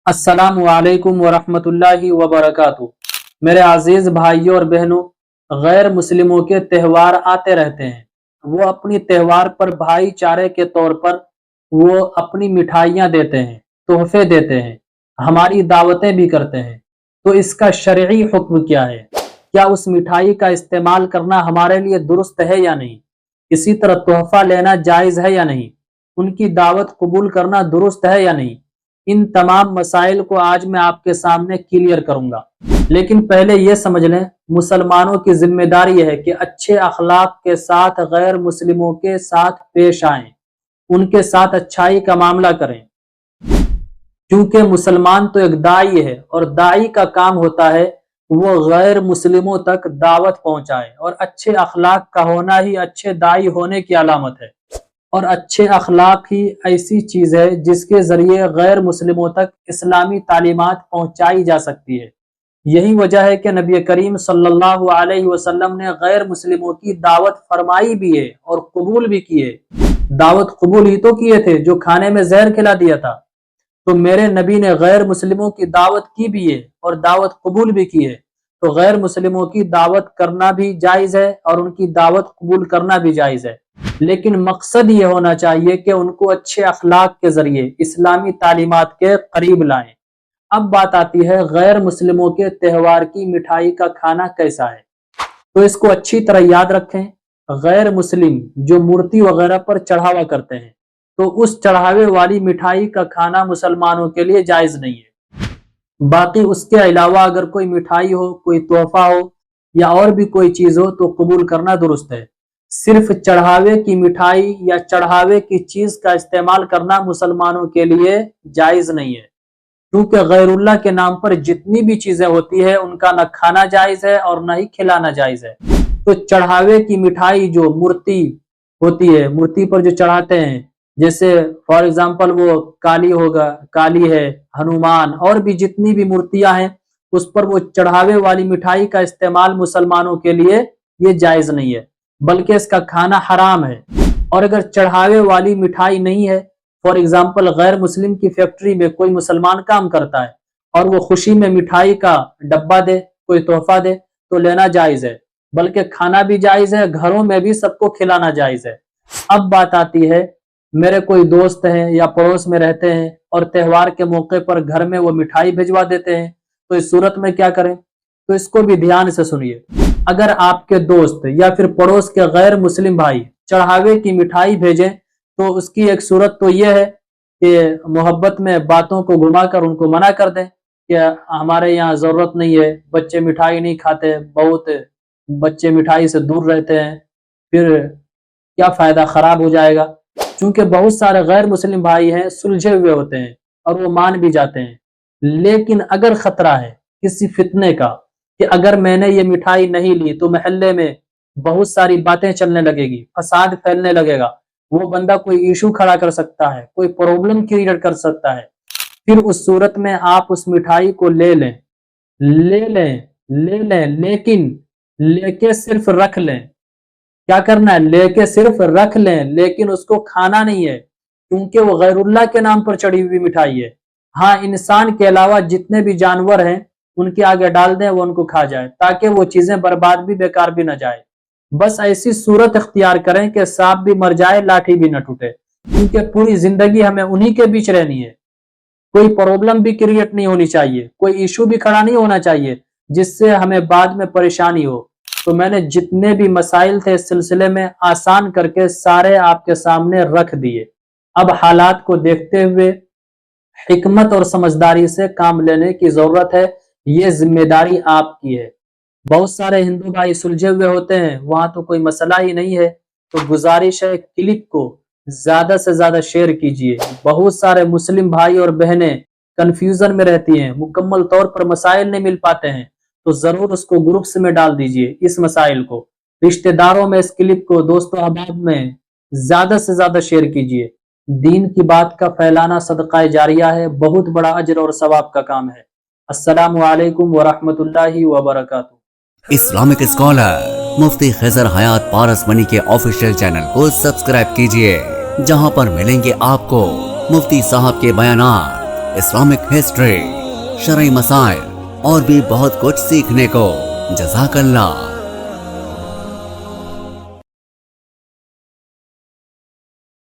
अस्सलामु अलैकुम वरहमतुल्लाहि वबरकातुहू। मेरे अजीज भाइयों और बहनों, गैर मुस्लिमों के त्यौहार आते रहते हैं। वो अपनी त्यौहार पर भाईचारे के तौर पर वो अपनी मिठाइयाँ देते हैं, तोहफे देते हैं, हमारी दावतें भी करते हैं। तो इसका शरई हुक्म क्या है? क्या उस मिठाई का इस्तेमाल करना हमारे लिए दुरुस्त है या नहीं? इसी तरह तोहफा लेना जायज़ है या नहीं? उनकी दावत कबूल करना दुरुस्त है या नहीं? इन तमाम मसाइल को आज मैं आपके सामने क्लियर करूंगा। लेकिन पहले यह समझ लें, मुसलमानों की जिम्मेदारी है कि अच्छे अखलाक के साथ गैर मुस्लिमों के साथ पेश आएं, उनके साथ अच्छाई का मामला करें। क्योंकि मुसलमान तो एक दाई है और दाई का काम होता है वो गैर मुस्लिमों तक दावत पहुंचाए, और अच्छे अखलाक का होना ही अच्छे दाई होने की अलामत है। और अच्छे अखलाक ही ऐसी चीज़ है जिसके ज़रिए गैर मुस्लिमों तक इस्लामी तालीमात पहुँचाई जा सकती है। यही वजह है कि नबी करीम सल्लल्लाहु अलैहि वसल्लम ने गैर मुस्लिमों की दावत फरमाई भी है और कबूल भी की है। दावत कबूल ही तो किए थे जो खाने में जहर खिला दिया था। तो मेरे नबी ने गैर मुस्लिमों की दावत की भी है और दावत कबूल भी की है। तो गैर मुस्लिमों की दावत करना भी जायज़ है और उनकी दावत कबूल करना भी जायज़ है। लेकिन मकसद ये होना चाहिए कि उनको अच्छे अखलाक के जरिए इस्लामी तालीमात के करीब लाएं। अब बात आती है गैर मुस्लिमों के त्यौहार की मिठाई का खाना कैसा है। तो इसको अच्छी तरह याद रखें। गैर मुस्लिम जो मूर्ति वगैरह पर चढ़ावा करते हैं, तो उस चढ़ावे वाली मिठाई का खाना मुसलमानों के लिए जायज नहीं है। बाकी उसके अलावा अगर कोई मिठाई हो, कोई तोहफा हो या और भी कोई चीज हो तो कबूल करना दुरुस्त है। सिर्फ चढ़ावे की मिठाई या चढ़ावे की चीज का इस्तेमाल करना मुसलमानों के लिए जायज नहीं है। क्योंकि गैरुल्लाह के नाम पर जितनी भी चीजें होती है उनका न खाना जायज है और न ही खिलाना जायज है। तो चढ़ावे की मिठाई जो मूर्ति होती है, मूर्ति पर जो चढ़ाते हैं, जैसे फॉर एग्जाम्पल वो काली होगा, काली है, हनुमान और भी जितनी भी मूर्तियां हैं, उस पर वो चढ़ावे वाली मिठाई का इस्तेमाल मुसलमानों के लिए ये जायज नहीं है, बल्कि इसका खाना हराम है। और अगर चढ़ावे वाली मिठाई नहीं है, फॉर एग्जाम्पल गैर मुस्लिम की फैक्ट्री में कोई मुसलमान काम करता है और वो खुशी में मिठाई का डब्बा दे, कोई तोहफा दे, तो लेना जायज है, बल्कि खाना भी जायज है, घरों में भी सबको खिलाना जायज है। अब बात आती है, मेरे कोई दोस्त हैं या पड़ोस में रहते हैं और त्यौहार के मौके पर घर में वो मिठाई भिजवा देते हैं, तो इस सूरत में क्या करें? तो इसको भी ध्यान से सुनिए। अगर आपके दोस्त या फिर पड़ोस के गैर मुस्लिम भाई चढ़ावे की मिठाई भेजें, तो उसकी एक सूरत तो यह है कि मोहब्बत में बातों को घुमाकर उनको मना कर दें कि हमारे यहाँ जरूरत नहीं है, बच्चे मिठाई नहीं खाते, बहुत बच्चे मिठाई से दूर रहते हैं, फिर क्या फायदा, खराब हो जाएगा। क्योंकि बहुत सारे गैर मुस्लिम भाई हैं, सुलझे हुए होते हैं और वो मान भी जाते हैं। लेकिन अगर खतरा है किसी फितने का कि अगर मैंने ये मिठाई नहीं ली तो मोहल्ले में बहुत सारी बातें चलने लगेगी, फसाद फैलने लगेगा, वो बंदा कोई इशू खड़ा कर सकता है, कोई प्रॉब्लम क्रिएट कर सकता है, फिर उस सूरत में आप उस मिठाई को ले लें, लेकिन लेके सिर्फ रख लें। क्या करना है? लेके सिर्फ रख लें, लेकिन उसको खाना नहीं है, क्योंकि वो गैरुल्लाह के नाम पर चढ़ी हुई मिठाई है। हाँ, इंसान के अलावा जितने भी जानवर हैं उनके आगे डाल दें, वो उनको खा जाए, ताकि वो चीजें बर्बाद भी, बेकार भी न जाए। बस ऐसी सूरत इख्तियार करें कि सांप भी मर जाए, लाठी भी न टूटे, क्योंकि पूरी जिंदगी हमें उन्हीं के बीच रहनी है। कोई प्रॉब्लम भी क्रिएट नहीं होनी चाहिए, कोई इशू भी खड़ा नहीं होना चाहिए जिससे हमें बाद में परेशानी हो। तो मैंने जितने भी मसाइल थे इस सिलसिले में आसान करके सारे आपके सामने रख दिए। अब हालात को देखते हुए हिकमत और समझदारी से काम लेने की जरूरत है, ये जिम्मेदारी आपकी है। बहुत सारे हिंदू भाई सुलझे हुए होते हैं, वहां तो कोई मसला ही नहीं है। तो गुजारिश है, क्लिप को ज्यादा से ज्यादा शेयर कीजिए। बहुत सारे मुस्लिम भाई और बहनें कंफ्यूजन में रहती हैं, मुकम्मल तौर पर मसाइल नहीं मिल पाते हैं, तो जरूर उसको ग्रुप्स में डाल दीजिए। इस मसाइल को रिश्तेदारों में, इस क्लिप को दोस्तों अहबाब में ज्यादा से ज्यादा शेयर कीजिए। दीन की बात का फैलाना सदका जारिया है, बहुत बड़ा अजर और सवाब का काम है। अस्सलामु अलैकुम वरहमतुल्लाहि वबरकातुहू। इस्लामिक स्कॉलर मुफ्ती खिजर हयात पारस मनी के ऑफिशियल चैनल को सब्सक्राइब कीजिए, जहां पर मिलेंगे आपको मुफ्ती साहब के बयानात, इस्लामिक हिस्ट्री, शरई मसाइल और भी बहुत कुछ सीखने को। जज़ाकल्लाह।